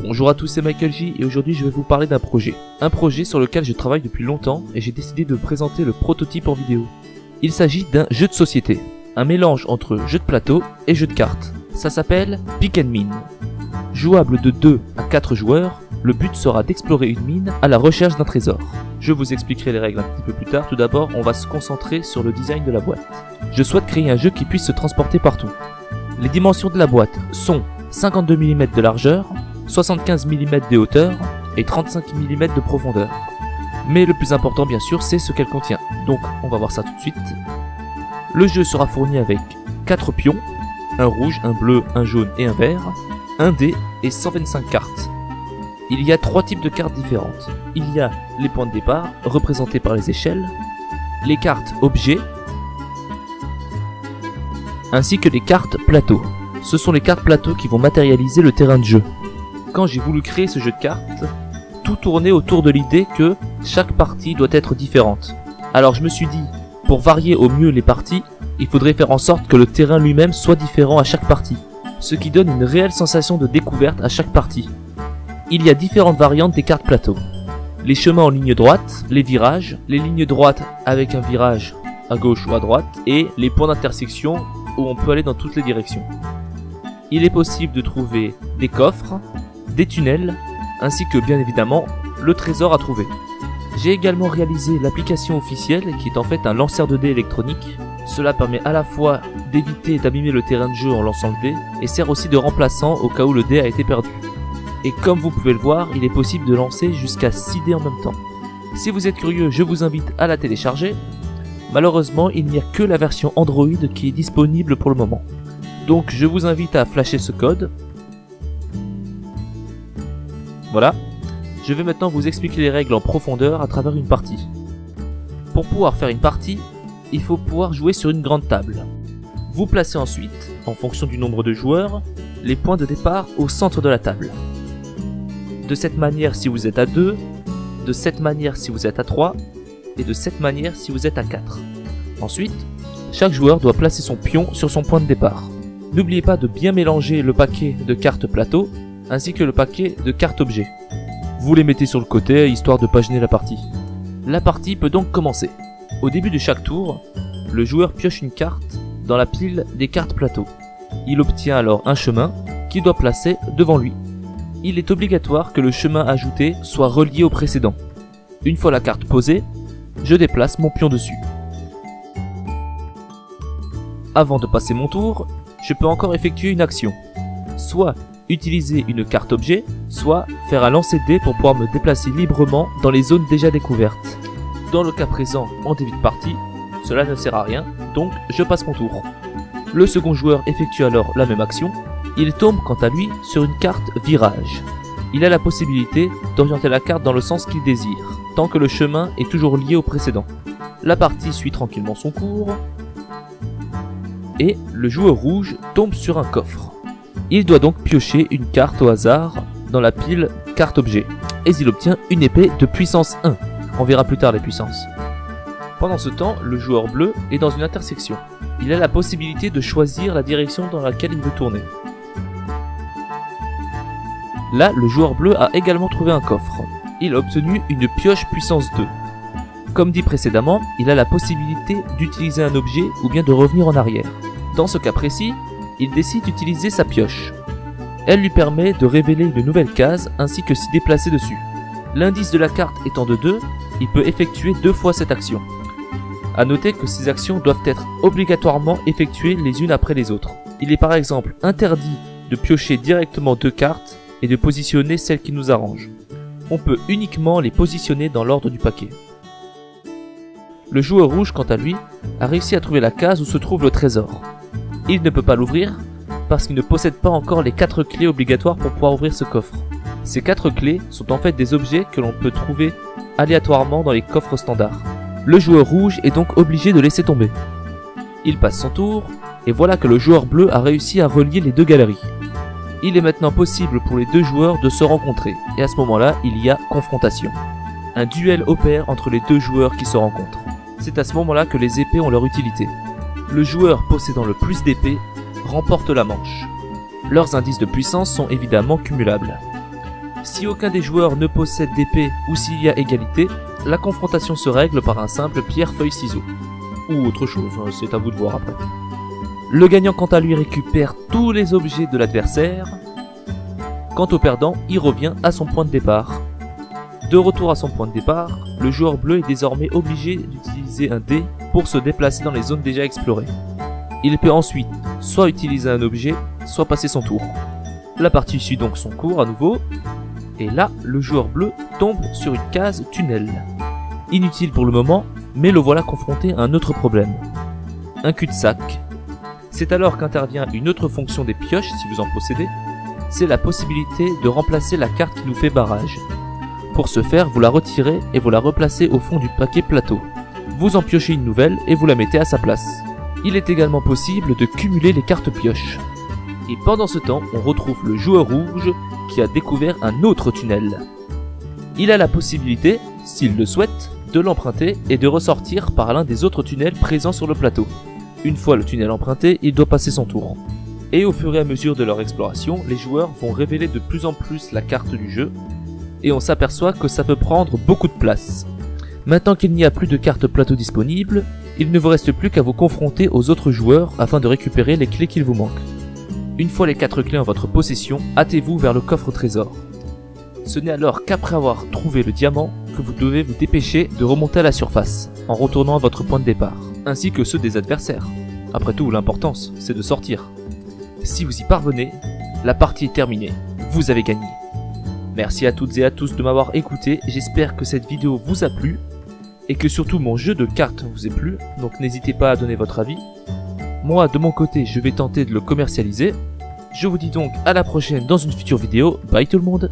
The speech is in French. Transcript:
Bonjour à tous, c'est Michael J et aujourd'hui je vais vous parler d'un projet. Un projet sur lequel je travaille depuis longtemps et j'ai décidé de présenter le prototype en vidéo. Il s'agit d'un jeu de société, un mélange entre jeu de plateau et jeu de cartes. Ça s'appelle Pick and Mine. Jouable de 2 à 4 joueurs, le but sera d'explorer une mine à la recherche d'un trésor. Je vous expliquerai les règles un petit peu plus tard. Tout d'abord, on va se concentrer sur le design de la boîte. Je souhaite créer un jeu qui puisse se transporter partout. Les dimensions de la boîte sont 52 mm de largeur, 75 mm de hauteur et 35 mm de profondeur. Mais le plus important bien sûr c'est ce qu'elle contient, donc on va voir ça tout de suite. Le jeu sera fourni avec 4 pions, un rouge, un bleu, un jaune et un vert, un dé et 125 cartes. Il y a 3 types de cartes différentes. Il y a les points de départ, représentés par les échelles, les cartes objets, ainsi que les cartes plateaux. Ce sont les cartes plateaux qui vont matérialiser le terrain de jeu. Quand j'ai voulu créer ce jeu de cartes, tout tournait autour de l'idée que chaque partie doit être différente. Alors je me suis dit, pour varier au mieux les parties, il faudrait faire en sorte que le terrain lui-même soit différent à chaque partie, ce qui donne une réelle sensation de découverte à chaque partie. Il y a différentes variantes des cartes plateaux. Les chemins en ligne droite, les virages, les lignes droites avec un virage à gauche ou à droite, et les points d'intersection où on peut aller dans toutes les directions. Il est possible de trouver des coffres, des tunnels, ainsi que bien évidemment le trésor à trouver. J'ai également réalisé l'application officielle qui est en fait un lanceur de dés électronique. Cela permet à la fois d'éviter d'abîmer le terrain de jeu en lançant le dé et sert aussi de remplaçant au cas où le dé a été perdu. Et comme vous pouvez le voir, il est possible de lancer jusqu'à 6 dés en même temps. Si vous êtes curieux, je vous invite à la télécharger. Malheureusement, il n'y a que la version Android qui est disponible pour le moment. Donc je vous invite à flasher ce code. Voilà. Je vais maintenant vous expliquer les règles en profondeur à travers une partie. Pour pouvoir faire une partie, il faut pouvoir jouer sur une grande table. Vous placez ensuite, en fonction du nombre de joueurs, les points de départ au centre de la table. De cette manière si vous êtes à 2, de cette manière si vous êtes à 3, et de cette manière si vous êtes à 4. Ensuite, chaque joueur doit placer son pion sur son point de départ. N'oubliez pas de bien mélanger le paquet de cartes plateau ainsi que le paquet de cartes objets. Vous les mettez sur le côté histoire de pas gêner la partie. La partie peut donc commencer. Au début de chaque tour, le joueur pioche une carte dans la pile des cartes plateau. Il obtient alors un chemin qu'il doit placer devant lui. Il est obligatoire que le chemin ajouté soit relié au précédent. Une fois la carte posée, je déplace mon pion dessus. Avant de passer mon tour, je peux encore effectuer une action. Soit utiliser une carte objet, soit faire un lancer de dés pour pouvoir me déplacer librement dans les zones déjà découvertes. Dans le cas présent, en début de partie, cela ne sert à rien, donc je passe mon tour. Le second joueur effectue alors la même action. Il tombe quant à lui sur une carte virage. Il a la possibilité d'orienter la carte dans le sens qu'il désire, tant que le chemin est toujours lié au précédent. La partie suit tranquillement son cours, et le joueur rouge tombe sur un coffre. Il doit donc piocher une carte au hasard dans la pile carte objet, et il obtient une épée de puissance 1. On verra plus tard les puissances. Pendant ce temps, le joueur bleu est dans une intersection. Il a la possibilité de choisir la direction dans laquelle il veut tourner. Là, le joueur bleu a également trouvé un coffre. Il a obtenu une pioche puissance 2. Comme dit précédemment, il a la possibilité d'utiliser un objet ou bien de revenir en arrière. Dans ce cas précis, il décide d'utiliser sa pioche. Elle lui permet de révéler une nouvelle case ainsi que s'y déplacer dessus. L'indice de la carte étant de 2, il peut effectuer 2 fois cette action. A noter que ces actions doivent être obligatoirement effectuées les unes après les autres. Il est par exemple interdit de piocher directement 2 cartes et de positionner celles qui nous arrangent. On peut uniquement les positionner dans l'ordre du paquet. Le joueur rouge, quant à lui, a réussi à trouver la case où se trouve le trésor. Il ne peut pas l'ouvrir parce qu'il ne possède pas encore les 4 clés obligatoires pour pouvoir ouvrir ce coffre. Ces 4 clés sont en fait des objets que l'on peut trouver aléatoirement dans les coffres standards. Le joueur rouge est donc obligé de laisser tomber. Il passe son tour, et voilà que le joueur bleu a réussi à relier les 2 galeries. Il est maintenant possible pour les 2 joueurs de se rencontrer, et à ce moment-là, il y a confrontation. Un duel opère entre les 2 joueurs qui se rencontrent. C'est à ce moment-là que les épées ont leur utilité. Le joueur possédant le plus d'épées remporte la manche. Leurs indices de puissance sont évidemment cumulables. Si aucun des joueurs ne possède d'épée ou s'il y a égalité, la confrontation se règle par un simple pierre-feuille-ciseaux. Ou autre chose, c'est à vous de voir après. Le gagnant quant à lui récupère tous les objets de l'adversaire. Quant au perdant, il revient à son point de départ. De retour à son point de départ, le joueur bleu est désormais obligé d'utiliser un dé pour se déplacer dans les zones déjà explorées. Il peut ensuite soit utiliser un objet, soit passer son tour. La partie suit donc son cours à nouveau, et là, le joueur bleu tombe sur une case tunnel. Inutile pour le moment, mais le voilà confronté à un autre problème. Un cul-de-sac. C'est alors qu'intervient une autre fonction des pioches, si vous en possédez, c'est la possibilité de remplacer la carte qui nous fait barrage. Pour ce faire, vous la retirez et vous la replacez au fond du paquet plateau. Vous en piochez une nouvelle et vous la mettez à sa place. Il est également possible de cumuler les cartes pioches. Et pendant ce temps, on retrouve le joueur rouge qui a découvert un autre tunnel. Il a la possibilité, s'il le souhaite, de l'emprunter et de ressortir par l'un des autres tunnels présents sur le plateau. Une fois le tunnel emprunté, il doit passer son tour. Et au fur et à mesure de leur exploration, les joueurs vont révéler de plus en plus la carte du jeu, et on s'aperçoit que ça peut prendre beaucoup de place. Maintenant qu'il n'y a plus de cartes plateau disponibles, il ne vous reste plus qu'à vous confronter aux autres joueurs afin de récupérer les clés qu'il vous manque. Une fois les 4 clés en votre possession, hâtez-vous vers le coffre au trésor. Ce n'est alors qu'après avoir trouvé le diamant que vous devez vous dépêcher de remonter à la surface, en retournant à votre point de départ, ainsi que ceux des adversaires. Après tout, l'importance, c'est de sortir. Si vous y parvenez, la partie est terminée, vous avez gagné. Merci à toutes et à tous de m'avoir écouté, j'espère que cette vidéo vous a plu, et que surtout mon jeu de cartes vous ait plu, donc n'hésitez pas à donner votre avis. Moi, de mon côté, je vais tenter de le commercialiser. Je vous dis donc à la prochaine dans une future vidéo, bye tout le monde.